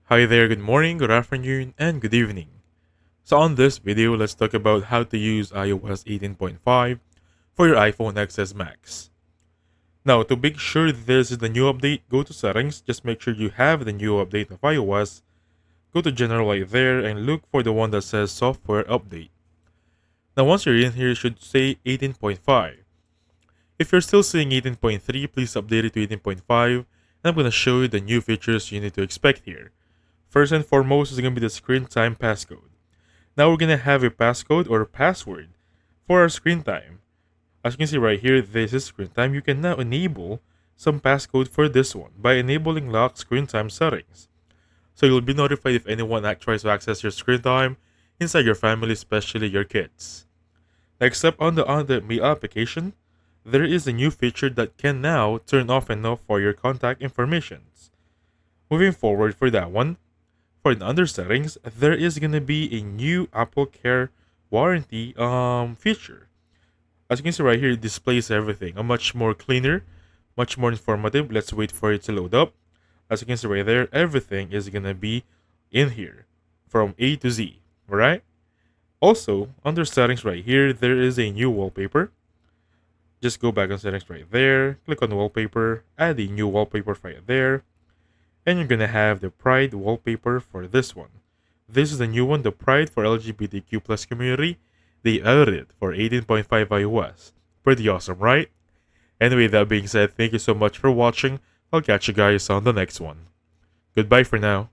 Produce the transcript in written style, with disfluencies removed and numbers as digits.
Hi there, good morning, good afternoon, and good evening. So on this video, let's talk about how to use iOS 18.5 for your iPhone XS Max. Now, to make sure this is the new update, go to settings, just make sure you have the new update of iOS, go to general right there and look for the one that says software update. Now once you're in here, it should say 18.5. If you're still seeing 18.3, please update it to 18.5, and I'm going to show you the new features you need to expect here. First and foremost is going to be the screen time passcode. Now we're going to have a passcode or a password for our screen time. As you can see right here, this is screen time. You can now enable some passcode for this one by enabling lock screen time settings. So you'll be notified if anyone tries to access your screen time inside your family, especially your kids. Next up on the Me application, there is a new feature that can now turn off and off for your contact informations. Moving forward for that one, for the under settings, there is gonna be a new Apple Care warranty feature. As you can see right here, it displays everything. A much more cleaner, much more informative. Let's wait for it to load up. As you can see right there, everything is gonna be in here from A to Z. Alright? Also, under settings right here, there is a new wallpaper. Just go back on settings right there, click on wallpaper, add a new wallpaper right there, and you're gonna have the Pride wallpaper for this one. This is the new one, the Pride for LGBTQ plus community. They added it for 18.5 iOS. Pretty awesome, right? Anyway, that being said, thank you so much for watching. I'll catch you guys on the next one. Goodbye for now.